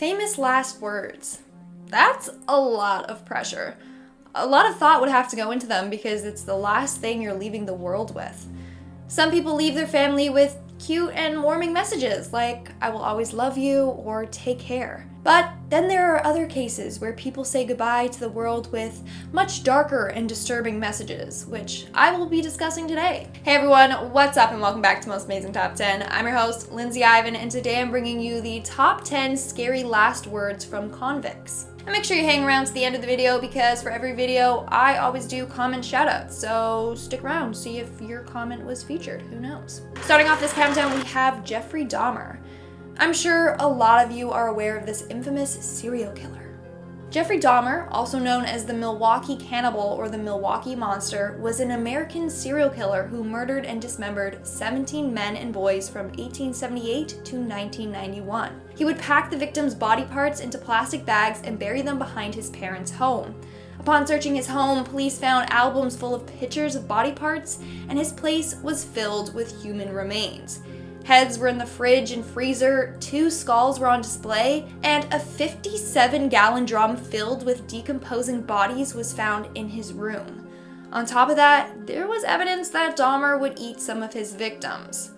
Famous last words. That's a lot of pressure. A lot of thought would have to go into them because it's the last thing you're leaving the world with. Some people leave their family with cute and warming messages like, I will always love you, or take care. But then there are other cases where people say goodbye to the world with much darker and disturbing messages, which I will be discussing today. Hey everyone, what's up and welcome back to Most Amazing Top 10. I'm your host, Lindsay Ivan, and today I'm bringing you the top 10 scary last words from convicts. And make sure you hang around to the end of the video because for every video, I always do comment shoutouts, so stick around, see if your comment was featured, who knows. Starting off this countdown, we have Jeffrey Dahmer. I'm sure a lot of you are aware of this infamous serial killer. Jeffrey Dahmer, also known as the Milwaukee Cannibal or the Milwaukee Monster, was an American serial killer who murdered and dismembered 17 men and boys from 1878 to 1991. He would pack the victims' body parts into plastic bags and bury them behind his parents' home. Upon searching his home, police found albums full of pictures of body parts, and his place was filled with human remains. Heads were in the fridge and freezer, 2 skulls were on display, and a 57-gallon drum filled with decomposing bodies was found in his room. On top of that, there was evidence that Dahmer would eat some of his victims.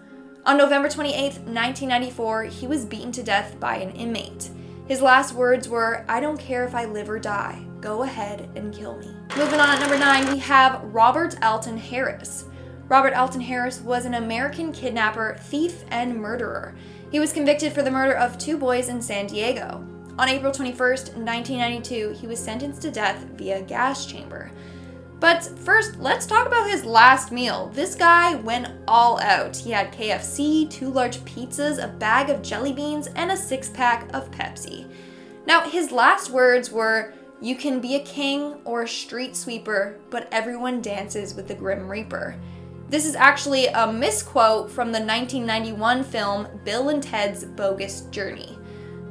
On November 28, 1994, he was beaten to death by an inmate. His last words were, "I don't care if I live or die. Go ahead and kill me." Moving on at number 9, we have Robert Alton Harris. Robert Alton Harris was an American kidnapper, thief, and murderer. He was convicted for the murder of 2 boys in San Diego. On April 21st, 1992, he was sentenced to death via gas chamber. But first, let's talk about his last meal. This guy went all out. He had KFC, 2 large pizzas, a bag of jelly beans, and a 6-pack of Pepsi. Now, his last words were, "You can be a king or a street sweeper, but everyone dances with the Grim Reaper." This is actually a misquote from the 1991 film Bill and Ted's Bogus Journey.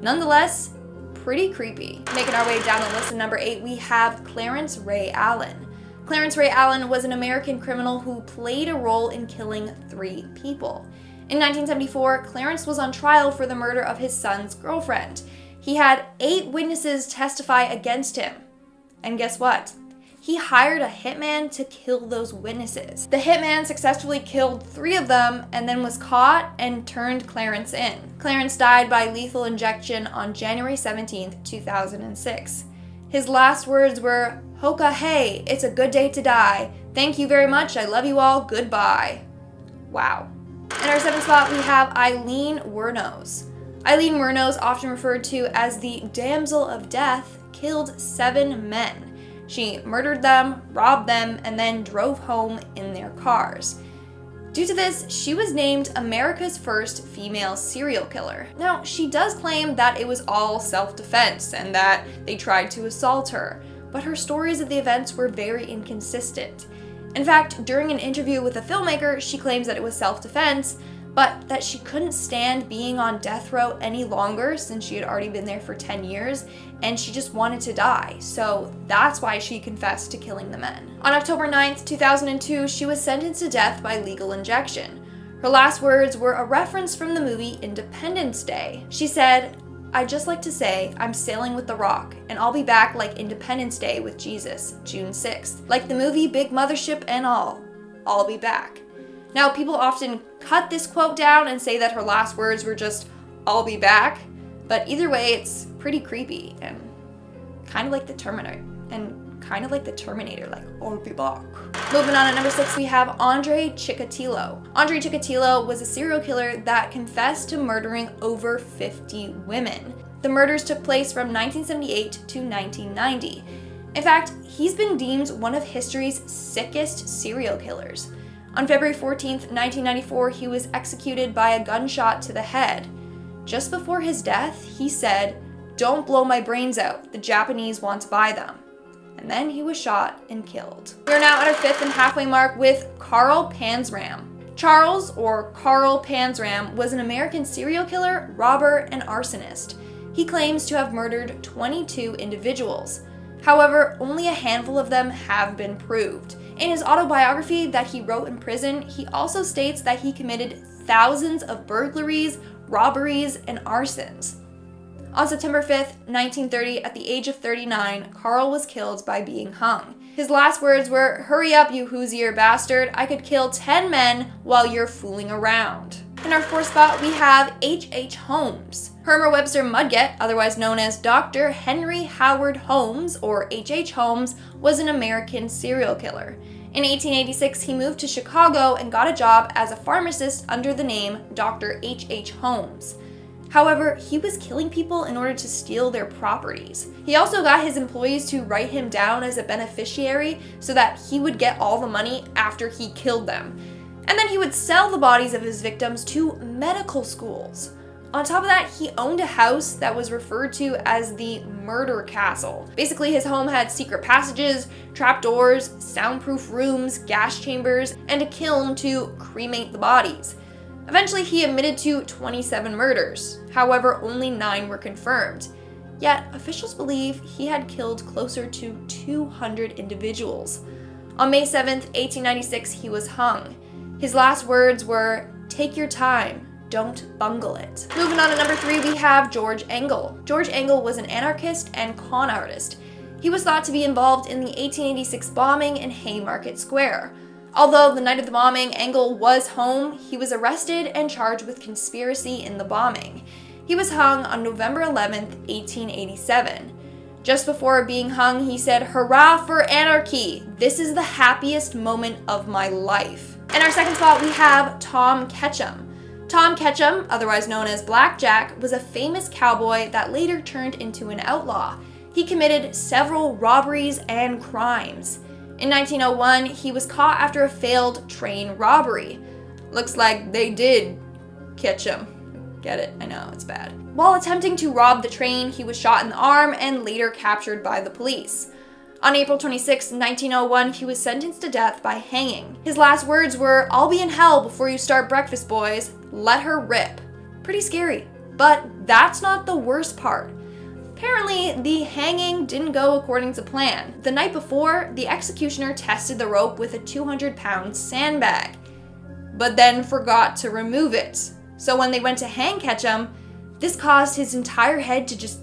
Nonetheless, pretty creepy. Making our way down the list at number 8, we have Clarence Ray Allen. Clarence Ray Allen was an American criminal who played a role in killing 3 people. In 1974, Clarence was on trial for the murder of his son's girlfriend. He had 8 witnesses testify against him. And guess what? He hired a hitman to kill those witnesses. The hitman successfully killed 3 of them and then was caught and turned Clarence in. Clarence died by lethal injection on January 17, 2006. His last words were, "Hoka hey, it's a good day to die. Thank you very much, I love you all, goodbye." Wow. In our 7th spot, we have AILEEN WUORNOS. AILEEN WUORNOS, often referred to as the Damsel of Death, killed 7 men. She murdered them, robbed them, and then drove home in their cars. Due to this, she was named America's first female serial killer. Now, she does claim that it was all self-defense and that they tried to assault her, but her stories of the events were very inconsistent. In fact, during an interview with a filmmaker, she claims that it was self-defense, but that she couldn't stand being on death row any longer since she had already been there for 10 years, and she just wanted to die, so that's why she confessed to killing the men. On October 9th, 2002, she was sentenced to death by lethal injection. Her last words were a reference from the movie Independence Day. She said, "I'd just like to say I'm sailing with the Rock, and I'll be back like Independence Day with Jesus, June 6th. Like the movie Big Mothership and all, I'll be back." Now, people often cut this quote down and say that her last words were just, "I'll be back," but either way, it's pretty creepy and kind of like the Terminator, like, "I'll be back." Moving on at number 6, we have Andre Chikatilo. Andre Chikatilo was a serial killer that confessed to murdering over 50 women. The murders took place from 1978 to 1990. In fact, he's been deemed one of history's sickest serial killers. On February 14th, 1994, he was executed by a gunshot to the head. Just before his death, he said, "Don't blow my brains out, the Japanese want to buy them." And then he was shot and killed. We are now at our 5th and halfway mark with Carl Panzram. Charles, or Carl Panzram, was an American serial killer, robber, and arsonist. He claims to have murdered 22 individuals. However, only a handful of them have been proved. In his autobiography that he wrote in prison, he also states that he committed thousands of burglaries, robberies, and arsons. On September 5th, 1930, at the age of 39, Carl was killed by being hung. His last words were, "Hurry up, you Hoosier bastard. I could kill 10 men while you're fooling around." In our fourth spot, we have H.H. Holmes. Herman Webster Mudgett, otherwise known as Dr. Henry Howard Holmes, or H.H. Holmes, was an American serial killer. In 1886, he moved to Chicago and got a job as a pharmacist under the name Dr. H.H. Holmes. However, he was killing people in order to steal their properties. He also got his employees to write him down as a beneficiary so that he would get all the money after he killed them. And then he would sell the bodies of his victims to medical schools. On top of that, he owned a house that was referred to as the Murder Castle. Basically, his home had secret passages, trapdoors, soundproof rooms, gas chambers, and a kiln to cremate the bodies. Eventually, he admitted to 27 murders. However, only 9 were confirmed. Yet, officials believe he had killed closer to 200 individuals. On May 7th, 1896, he was hung. His last words were, "Take your time, don't bungle it." Moving on to number 3, we have George Engel. George Engel was an anarchist and con artist. He was thought to be involved in the 1886 bombing in Haymarket Square. Although the night of the bombing, Engel was home, he was arrested and charged with conspiracy in the bombing. He was hung on November 11th, 1887. Just before being hung, he said, "Hurrah for anarchy! This is the happiest moment of my life." In our second spot, we have Tom Ketchum. Tom Ketchum, otherwise known as Black Jack, was a famous cowboy that later turned into an outlaw. He committed several robberies and crimes. In 1901, he was caught after a failed train robbery. Looks like they did catch him. Get it? I know, it's bad. While attempting to rob the train, he was shot in the arm and later captured by the police. On April 26, 1901, he was sentenced to death by hanging. His last words were, "I'll be in hell before you start breakfast, boys. Let her rip." Pretty scary, but that's not the worst part. Apparently, the hanging didn't go according to plan. The night before, the executioner tested the rope with a 200-pound sandbag, but then forgot to remove it. So when they went to hang Ketchum, this caused his entire head to just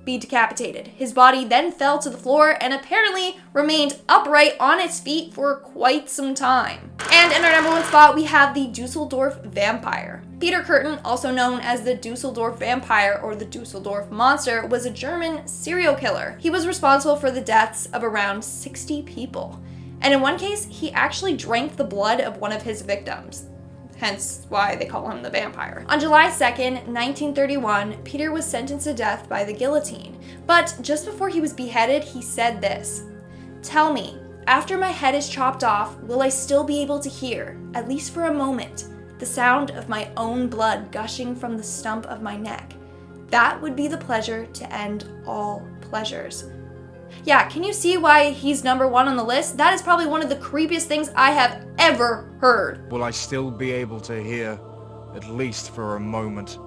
be decapitated. His body then fell to the floor and apparently remained upright on its feet for quite some time. And in our number 1 spot, we have the Dusseldorf Vampire. Peter Kürten, also known as the Dusseldorf Vampire or the Dusseldorf Monster, was a German serial killer. He was responsible for the deaths of around 60 people. And in one case, he actually drank the blood of one of his victims. Hence why they call him the vampire. On July 2nd, 1931, Peter was sentenced to death by the guillotine. But just before he was beheaded, he said this, "Tell me, after my head is chopped off, will I still be able to hear, at least for a moment, the sound of my own blood gushing from the stump of my neck? That would be the pleasure to end all pleasures." Yeah, can you see why he's number 1 on the list? That is probably one of the creepiest things I have ever heard. Will I still be able to hear, at least for a moment,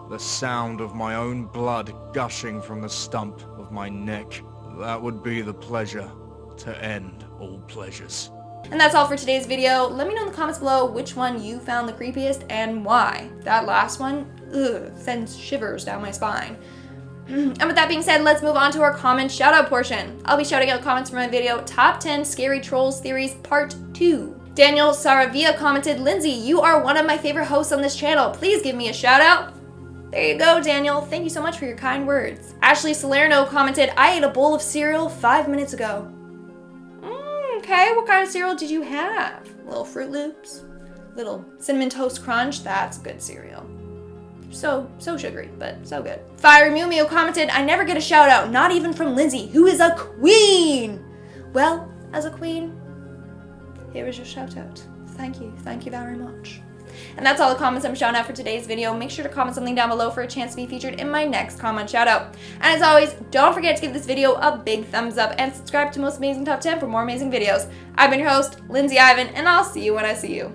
the sound of my own blood gushing from the stump of my neck? That would be the pleasure to end all pleasures. And that's all for today's video. Let me know in the comments below which one you found the creepiest and why. That last one, sends shivers down my spine. And with that being said, let's move on to our comment shout-out portion. I'll be shouting out comments for my video, Top 10 Scary Trolls Theories Part 2. Daniel Saravia commented, "Lindsay, you are one of my favorite hosts on this channel. Please give me a shout-out." There you go, Daniel. Thank you so much for your kind words. Ashley Salerno commented, "I ate a bowl of cereal 5 minutes ago." Okay, what kind of cereal did you have? Little Fruit Loops? Little Cinnamon Toast Crunch? That's good cereal. So sugary, but so good. Fire Mew Mew commented, "I never get a shout out, not even from Lindsay, who is a queen." Well, as a queen, here is your shout out. Thank you very much. And that's all the comments I'm shouting out for today's video. Make sure to comment something down below for a chance to be featured in my next comment shout out. And as always, don't forget to give this video a big thumbs up and subscribe to Most Amazing Top 10 for more amazing videos. I've been your host, Lindsay Ivan, and I'll see you when I see you.